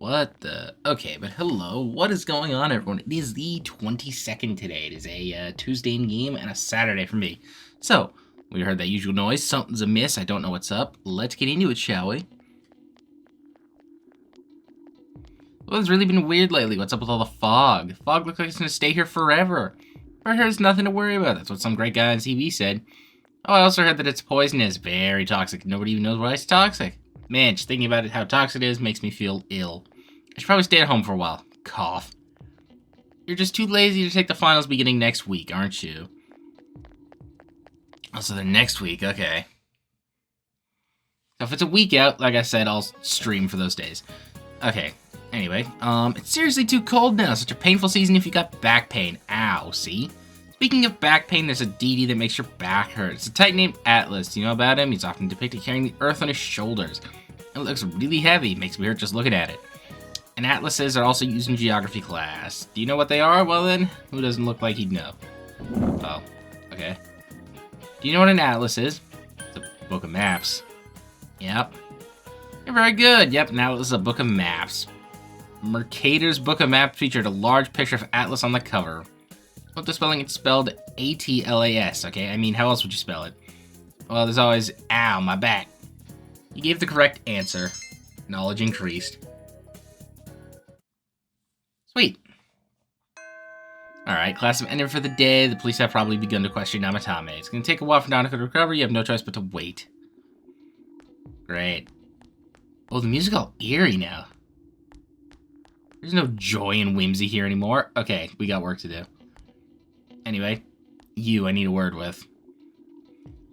What the? Okay, but hello. What is going on, everyone? It is the 22nd today. It is a Tuesday in game and a Saturday for me. So, we heard that usual noise. Something's amiss. I don't know what's up. Let's get into it, shall we? Well, it's really been weird lately. What's up with all the fog? The fog looks like it's going to stay here forever. Or here's nothing to worry about. That's what some great guy on TV said. Oh, I also heard that it's poisonous. Very toxic. Nobody even knows why it's toxic. Man, just thinking about it, how toxic it is, makes me feel ill. I should probably stay at home for a while. Cough. You're just too lazy to take the finals beginning next week, aren't you? Also, they're next week, okay. So if it's a week out, like I said, I'll stream for those days. Okay, anyway, it's seriously too cold now. Such a painful season if you got back pain. Ow, see? Speaking of back pain, there's a deity that makes your back hurt. It's a titan named Atlas. Do you know about him? He's often depicted carrying the earth on his shoulders. It looks really heavy. Makes me hurt just looking at it. And atlases are also used in geography class. Do you know what they are? Well then, who doesn't look like he'd know? Oh, okay. Do you know what an atlas is? It's a book of maps. Yep. You're very good. Yep, an atlas is a book of maps. Mercator's book of maps featured a large picture of Atlas on the cover. What the spelling? It's spelled A-T-L-A-S, okay? I mean, how else would you spell it? Well, there's always, ow, my back. You gave the correct answer. Knowledge increased. Sweet. Alright, class have ended for the day. The police have probably begun to question Namatame. It's going to take a while for Nanako to recover. You have no choice but to wait. Great. Oh, the music's all eerie now. There's no joy and whimsy here anymore. Okay, we got work to do. Anyway, I need a word with.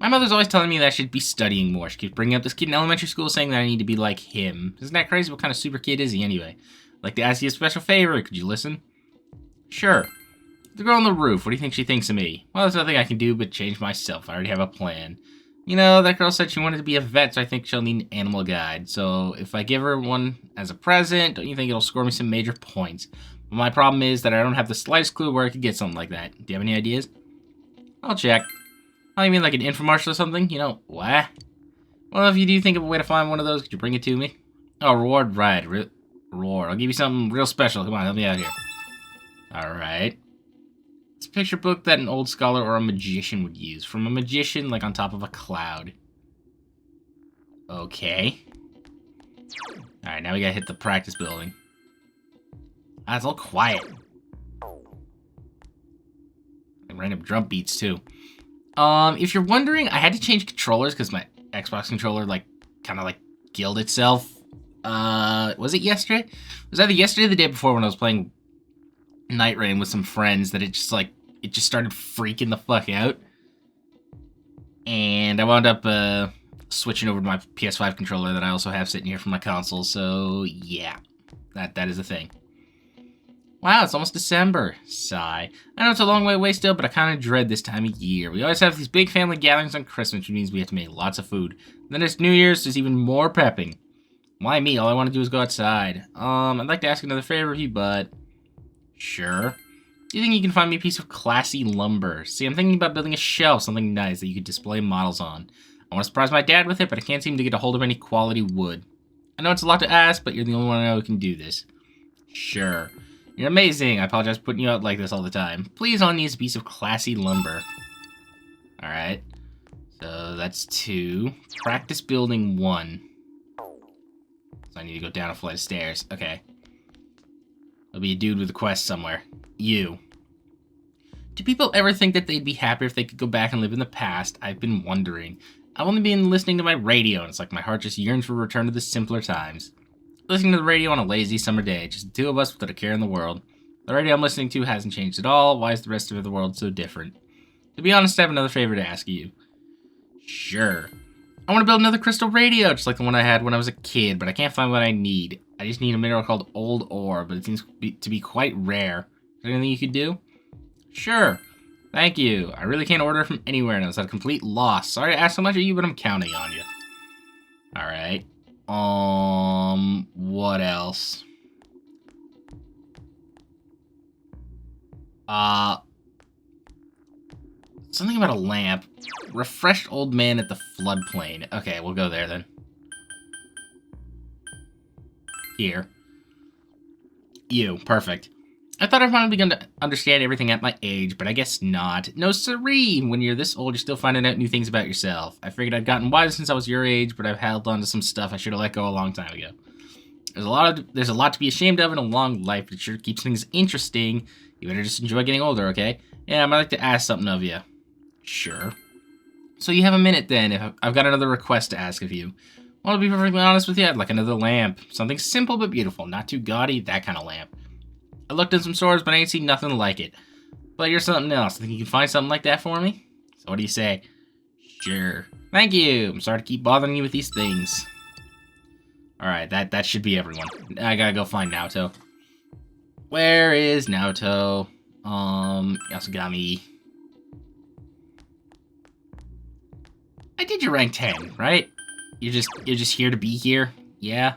My mother's always telling me that I should be studying more. She keeps bringing up this kid in elementary school saying that I need to be like him. Isn't that crazy? What kind of super kid is he anyway? I'd like to ask you a special favor. Could you listen? Sure. The girl on the roof, what do you think she thinks of me? Well, there's nothing I can do but change myself. I already have a plan. You know, that girl said she wanted to be a vet, so I think she'll need an animal guide. So if I give her one as a present, don't you think it'll score me some major points? But my problem is that I don't have the slightest clue where I could get something like that. Do you have any ideas? I'll check. Oh, you mean like an infomercial or something? You know, what? Well, if you do think of a way to find one of those, could you bring it to me? Oh, reward, right. Reward. I'll give you something real special. Come on, help me out here. Alright. It's a picture book that an old scholar or a magician would use. From a magician, like on top of a cloud. Okay. Alright, now we gotta hit the practice building. Ah, it's all quiet. And random drum beats, too. If you're wondering, I had to change controllers because my Xbox controller, kind of killed itself. Was it yesterday? It was either yesterday or the day before when I was playing Night Rain with some friends that it just started freaking the fuck out. And I wound up, switching over to my PS5 controller that I also have sitting here for my console, so yeah. That is a thing. Wow, it's almost December. Sigh. I know it's a long way away still, but I kind of dread this time of year. We always have these big family gatherings on Christmas, which means we have to make lots of food. Then it's New Year's, there's even more prepping. Why me? All I want to do is go outside. I'd like to ask another favor of you, but... Sure. Do you think you can find me a piece of classy lumber? See, I'm thinking about building a shelf, something nice that you could display models on. I want to surprise my dad with it, but I can't seem to get a hold of any quality wood. I know it's a lot to ask, but you're the only one I know who can do this. Sure. You're amazing. I apologize for putting you out like this all the time. Please, all I need is a piece of classy lumber. Alright. So, that's 2. Practice building 1. So I need to go down a flight of stairs. Okay. There'll be a dude with a quest somewhere. You. Do people ever think that they'd be happier if they could go back and live in the past? I've been wondering. I've only been listening to my radio, and it's like my heart just yearns for a return to the simpler times. Listening to the radio on a lazy summer day, just the two of us without a care in the world. The radio I'm listening to hasn't changed at all. Why is the rest of the world so different? To be honest, I have another favor to ask you. Sure. I want to build another crystal radio, just like the one I had when I was a kid, but I can't find what I need. I just need a mineral called old ore, but it seems to be quite rare. Is there anything you could do? Sure. Thank you. I really can't order from anywhere now. It's at a complete loss. Sorry to ask so much of you, but I'm counting on you. Alright. What else? Something about a lamp. Refreshed old man at the floodplain. Okay, we'll go there then. Here. You. Perfect. I thought I'd finally begun to understand everything at my age, but I guess not. No siree! When you're this old, you're still finding out new things about yourself. I figured I'd gotten wiser since I was your age, but I've held on to some stuff I should have let go a long time ago. There's a lot to be ashamed of in a long life, but it sure keeps things interesting. You better just enjoy getting older, okay? Yeah, I might like to ask something of you. Sure. So you have a minute then. If I've got another request to ask of you. Well, to be perfectly honest with you, I'd like another lamp. Something simple but beautiful, not too gaudy, that kind of lamp. I looked in some stores, but I ain't seen nothing like it. But here's something else. Think you can find something like that for me? So what do you say? Sure. Thank you. I'm sorry to keep bothering you with these things. Alright, that should be everyone. I gotta go find Naoto. Where is Naoto? Yasugami. I did your rank 10, right? You're just here to be here? Yeah?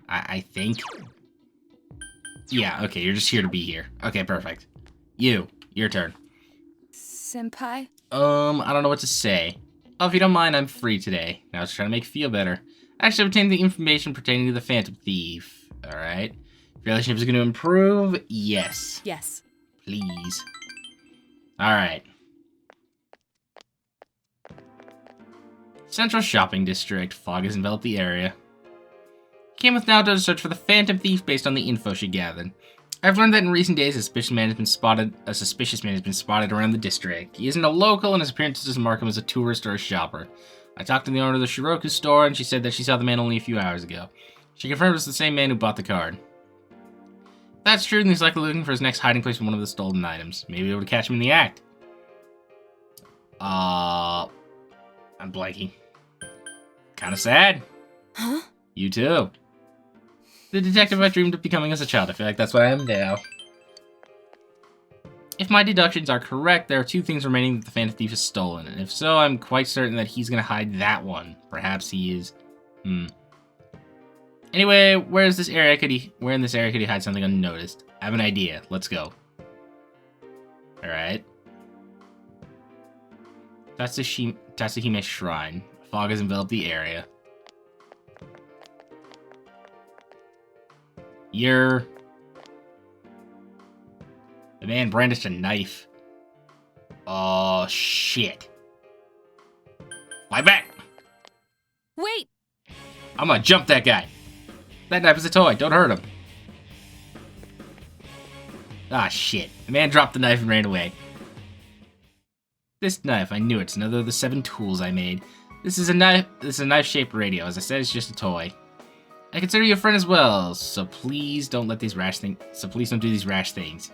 I think. Yeah, okay, you're just here to be here. Okay, perfect. Your turn. Senpai? I don't know what to say. Oh, if you don't mind, I'm free today. Now I was trying to make you feel better. Actually, obtained the information pertaining to the Phantom Thief. Alright. If your relationship is going to improve, yes. Yes. Please. Alright. Central Shopping District. Fog has enveloped the area. Came with Naoto to search for the Phantom Thief based on the info she gathered. I've learned that in recent days, a suspicious man has been spotted around the district. He isn't a local, and his appearance doesn't mark him as a tourist or a shopper. I talked to the owner of the Shiroku store, and she said that she saw the man only a few hours ago. She confirmed it's the same man who bought the card. If that's true, then he's likely looking for his next hiding place for one of the stolen items. Maybe able to catch him in the act. I'm blanking. Kinda sad. Huh? You too. The detective I dreamed of becoming as a child. I feel like that's what I am now. If my deductions are correct, there are two things remaining that the Phantom Thief has stolen, and if so, I'm quite certain that he's gonna hide that one. Perhaps he is. Anyway, where in this area could he hide something unnoticed? I have an idea. Let's go. Alright. Tatsuhime Shrine. Fog has enveloped the area. The man brandished a knife. Oh, shit. Fly back! Wait! I'm gonna jump that guy. That knife is a toy. Don't hurt him. Ah, shit. The man dropped the knife and ran away. This knife, I knew it. It's another of the 7 tools I made. This is a knife-shaped radio. As I said, it's just a toy. I consider you a friend as well, so please don't do these rash things.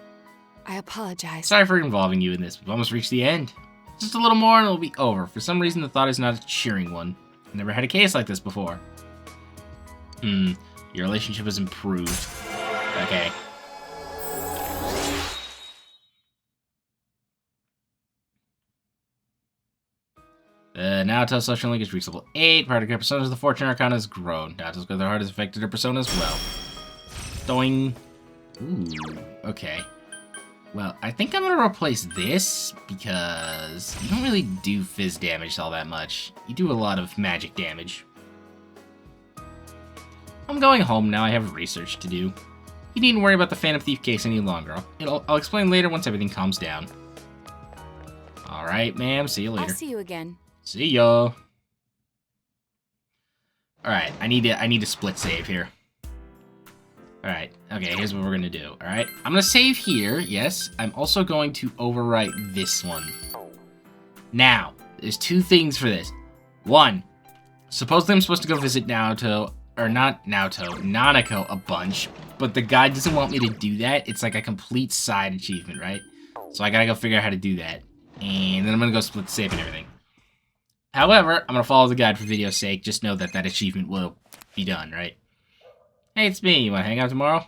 I apologize. Sorry for involving you in this. We've almost reached the end. Just a little more and it'll be over. For some reason, the thought is not a cheering one. I've never had a case like this before. Your relationship has improved. Okay. The Naoto social link is reached level 8. Part of her personas, the Fortune Arcana has grown. Naoto's good, their heart has affected her persona as well. Doing. Ooh, okay. Well, I think I'm gonna replace this because you don't really do fizz damage all that much. You do a lot of magic damage. I'm going home now. I have research to do. You needn't worry about the Phantom Thief case any longer. I'll explain later once everything calms down. Alright, ma'am. See you later. I'll see you again. See ya. Alright, I need to split save here. Alright, okay, here's what we're gonna do. Alright, I'm gonna save here, yes. I'm also going to overwrite this one. Now, there's 2 things for this. 1, supposedly I'm supposed to go visit Nanako a bunch, but the guide doesn't want me to do that. It's like a complete side achievement, right? So I gotta go figure out how to do that. And then I'm gonna go split the save and everything. However, I'm gonna follow the guide for video's sake. Just know that that achievement will be done, right? Hey, it's me. You wanna hang out tomorrow?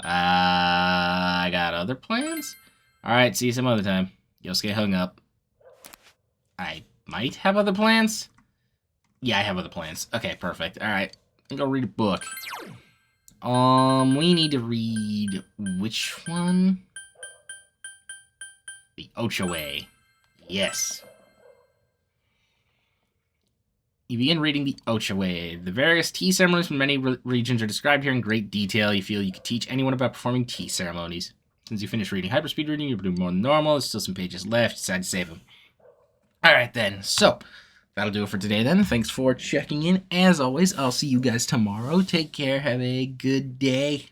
I got other plans? Alright, see you some other time. Yosuke hung up. I might have other plans? Yeah, I have other plans. Okay, perfect. Alright, I'm gonna read a book. We need to read which one? The Ochoe. Yes. You begin reading the Ocha Way. The various tea ceremonies from many regions are described here in great detail. You feel you could teach anyone about performing tea ceremonies. Since you finished reading hyperspeed reading, you're doing more than normal. There's still some pages left. Decide to save them. Alright then, so that'll do it for today then. Thanks for checking in. As always, I'll see you guys tomorrow. Take care. Have a good day.